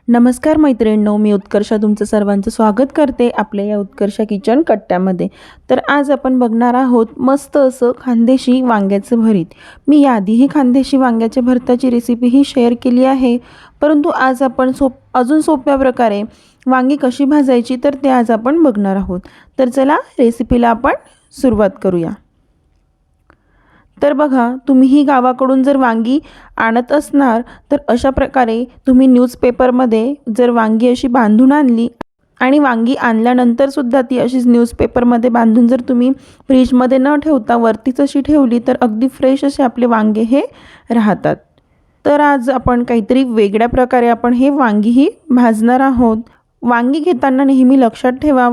नमस्कार मैत्रिणींनो, मी उत्कर्षा तुमचं सर्वांचं स्वागत करते आपल्या या उत्कर्षा किचन कट्ट्यामध्ये। तर आज आपण बघणार आहोत मस्त असं खानदेशी वांग्याचं भरीत। मी याआधीही खानदेशी वांग्याच्या भरताची रेसिपीही शेअर केली आहे, परंतु आज आपण अजून सोप्या प्रकारे वांगी कशी भाजायची तर ते आज आपण बघणार आहोत। तर चला रेसिपीला आपण सुरुवात करूया। तर बघा, तुम्हीही गावाकडून जर वांगी आणत असणार तर अशा प्रकारे तुम्ही न्यूजपेपरमध्ये जर वांगी अशी बांधून आणली आणि वांगी आणल्यानंतर सुद्धा ती अशीच न्यूजपेपरमध्ये बांधून जर तुम्ही फ्रीजमध्ये न ठेवता वरतीच अशी ठेवली तर अगदी फ्रेश असे आपले वांगे हे राहतात। तर आज आपण काहीतरी वेगळ्या प्रकारे आपण हे वांगीही भाजणार आहोत। वांगी घेताना नेहमी लक्षात ठेवा,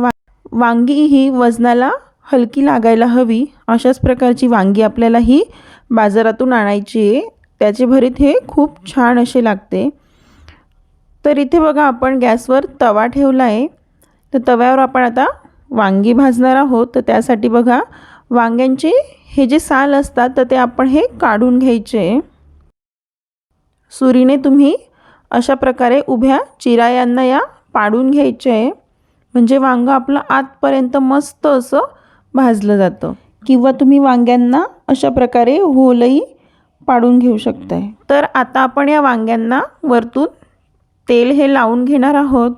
वांगी ही वजनाला हलकी लागायला हवी, अशाच प्रकारची वांगी आपल्याला ही बाजारातून आणायची आहे। त्याचे भरीत हे खूप छान असे लागते। तर इथे बघा, आपण गॅसवर तवा ठेवला आहे। तर तव्यावर आपण आता वांगी भाजणार आहोत। तर त्यासाठी बघा, वांग्यांचे हे जे साल असतात तर ते आपण हे काढून घ्यायचे। सुरीने तुम्ही अशा प्रकारे उभ्या चिरायांना या पाडून घ्यायचे आहे, म्हणजे वांग आपलं आतपर्यंत मस्त असं भाजलं जातं। किंवा तुम्ही वांग्यांना अशा प्रकारे होलही पाडून घेऊ शकताय। तर आता आपण या वांग्यांना वरतून तेल हे लावून घेणार आहोत,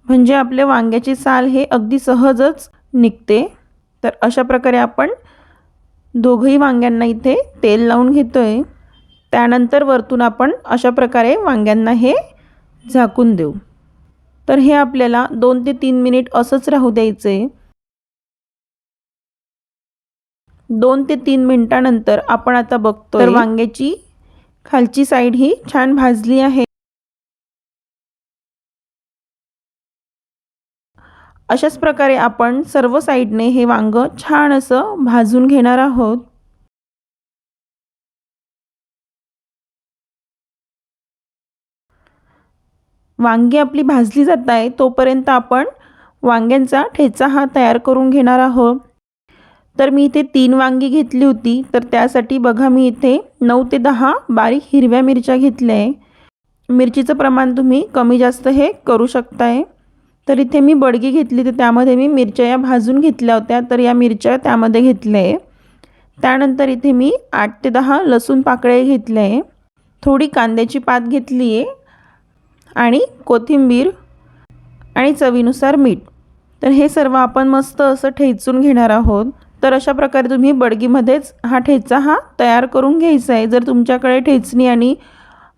म्हणजे आपले वांग्याची साल हे अगदी सहजच निघते। तर अशा प्रकारे आपण दोघंही वांग्यांना इथे तेल लावून घेतोय। त्यानंतर वरतून आपण अशा प्रकारे वांग्यांना हे झाकून देऊ। तर हे आपल्याला 2 ते 3 मिनिट असंच राहू द्यायचे। 2 ते 3 मिनिटानंतर आपण आता बघतोय तर वांग्याची खालची साईड ही छान भाजली आहे। अशाच प्रकारे आपण सर्व साईडने हे वांग छान असं भाजून घेणार आहोत। वांगी आपली भाजली जात आहे तोपर्यंत आपण वांग्यांचा ठेचा हा तयार करून घेणार आहोत। तर मी इथे 3 वांगी घेतली होती। तर त्यासाठी बघा, मी इथे 9 ते 10 बारीक हिरव्या मिरच्या घेतल्या आहे। मिरचीचं प्रमाण तुम्ही कमी जास्त हे करू शकताय। तर इथे मी बडगी घेतली, तर त्यामध्ये मी मिरच्या या भाजून घेतल्या होत्या, तर या मिरच्या त्यामध्ये घेतल्या आहे। त्यानंतर इथे मी 8 ते 10 लसूण पाकळ्या घेतल्या आहे। थोडी कांद्याची पात घेतली आहे आणि कोथिंबीर आणि चवीनुसार मीठ। तर हे सर्व आपण मस्त असं ठेचून घेणार आहोत। तर अशा प्रकारे तुम्ही बडगीमध्येच हा ठेचा हा तयार करून घ्यायचा आहे। जर तुमच्याकडे ठेचणी आणि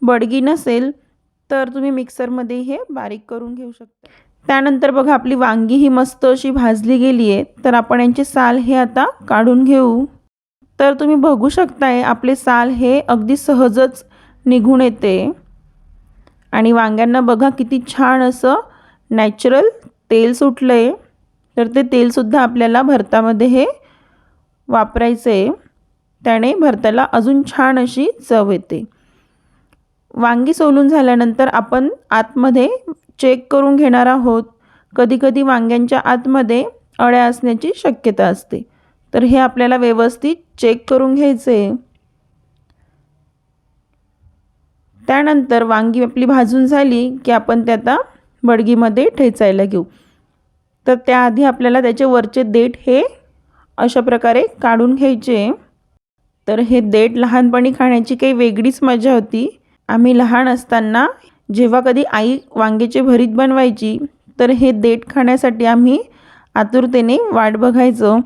बडगी नसेल तर तुम्ही मिक्सरमध्ये हे बारीक करून घेऊ शकता। त्यानंतर बघा, आपली वांगी ही मस्त अशी भाजली गेली आहे। तर आपण यांचे साल हे आता काढून घेऊ। तर तुम्ही बघू शकताय, आपले साल हे अगदी सहजच निघून येते आणि वांग्यांना बघा किती छान असं नॅचरल तेल सुटलंय। तर ते तेलसुद्धा आपल्याला भरतामध्ये हे वापरायचे, त्याने भरताला अजून छान अशी चव येते। वांगी सोलून झाल्यानंतर आपण आतमध्ये चेक करून घेणार आहोत। कधीकधी वांग्यांच्या आतमध्ये अळ्या असण्याची शक्यता असते, तर हे आपल्याला व्यवस्थित चेक करून घ्यायचे। त्यानंतर वांगी आपली भाजून झाली की आपण ते आता बडगीमध्ये ठेचायला घेऊ। तर त्याआधी आपल्याला त्याचे वरचे देठ हे अशा प्रकारे काढून घ्यायचे। तर हे देठ लहानपणी खाण्याची काही वेगळीच मजा होती। आम्ही लहान असताना जेव्हा कधी आई वांग्याचे भरीत बनवायची तर हे देठ खाण्यासाठी आम्ही आतुरतेने वाट बघायचो।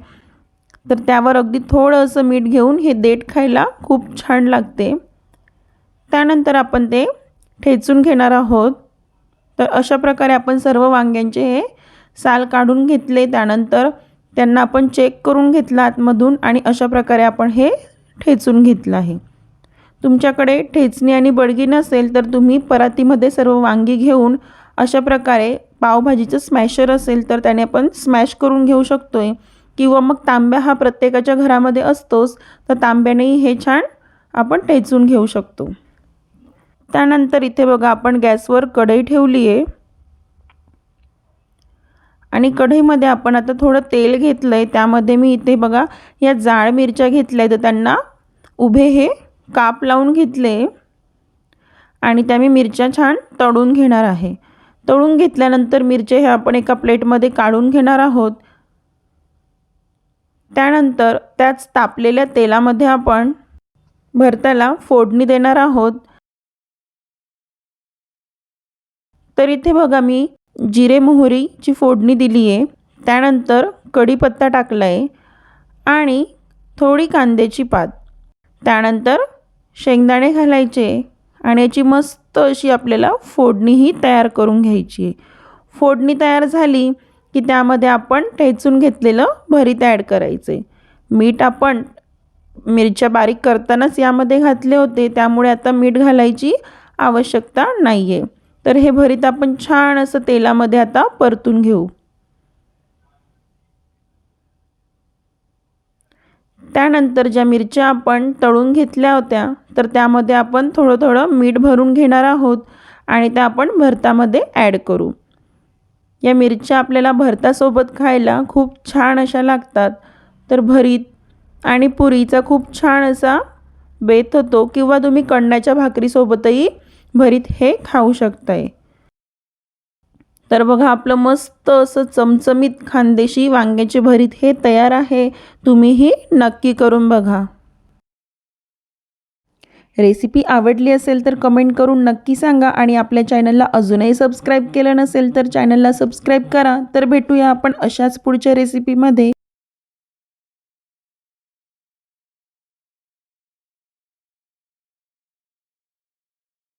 तर त्यावर अगदी थोडं असं मीठ घेऊन हे देठ खायला खूप छान लागते। त्यानंतर आपण ते ठेचून घेणार आहोत। तर अशा प्रकारे आपण सर्व वांग्यांचे हे साल काढून घेतले। त्यानंतर त्यांना आपण चेक करून घेतलं आतमधून आणि अशा प्रकारे आपण हे ठेचून घेतलं आहे। तुमच्याकडे ठेचणी आणि बडगी नसेल तर तुम्ही परातीमध्ये सर्व वांगी घेऊन अशा प्रकारे पावभाजीचं स्मॅशर असेल तर त्याने आपण स्मॅश करून घेऊ शकतोय, किंवा मग तांब्या हा प्रत्येकाच्या घरामध्ये असतोच, तर तांब्यानेही हे छान आपण ठेचून घेऊ शकतो। त्यानंतर इथे बघा, आपण गॅसवर कढई ठेवली आहे आणि कढईमध्ये आपण आता थोडं तेल घेतलं आहे। त्यामध्ये मी इथे बघा या जाड मिरच्या घेतल्या, तर त्यांना उभे हे काप लावून घेतले आणि त्या मी मिरच्या छान तळून घेणार आहे। तळून घेतल्यानंतर मिरच्या हे आपण एका प्लेटमध्ये काढून घेणार आहोत। त्यानंतर त्याच तापलेल्या तेलामध्ये आपण भरताला फोडणी देणार आहोत। तर इथे बघा मी जिरे मोहरीची फोडणी दिली आहे। त्यानंतर कढीपत्ता टाकला आहे आणि थोडी कांद्याची पात, त्यानंतर शेंगदाणे घालायचे आणि याची मस्त अशी आपल्याला फोडणीही तयार करून घ्यायची आहे। फोडणी तयार झाली की त्यामध्ये आपण ठेचून घेतलेलं भरीत ॲड करायचे। मीठ आपण मिरच्या बारीक करतानाच यामध्ये घातले होते, त्यामुळे आता मीठ घालायची आवश्यकता नाही आहे। तर हे भरीत आपण छान असं तेलामध्ये आता परतून घेऊ। त्यानंतर ज्या मिरच्या आपण तळून घेतल्या होत्या तर त्यामध्ये आपण थोडं थोडं मीठ भरून घेणार आहोत आणि त्या आपण भरतामध्ये ॲड करू। या मिरच्या आपल्याला भरतासोबत खायला खूप छान अशा लागतात। तर भरीत आणि पुरीचा खूप छान असा बेत होतो किंवा तुम्ही कणण्याच्या भाकरीसोबतही भरीत हे खाऊ शकताय। तर बघा आपलं मस्त असं चमचमीत खानदेशी वांग्याचे भरीत हे तयार आहे। तुम्हीही नक्की करून बघा। रेसिपी आवडली असेल तर कमेंट करून नक्की सांगा आणि आपल्या चॅनलला अजूनही सबस्क्राईब केलं नसेल तर चॅनलला सबस्क्राईब करा। तर भेटूया आपण अशाच पुढच्या रेसिपीमध्ये।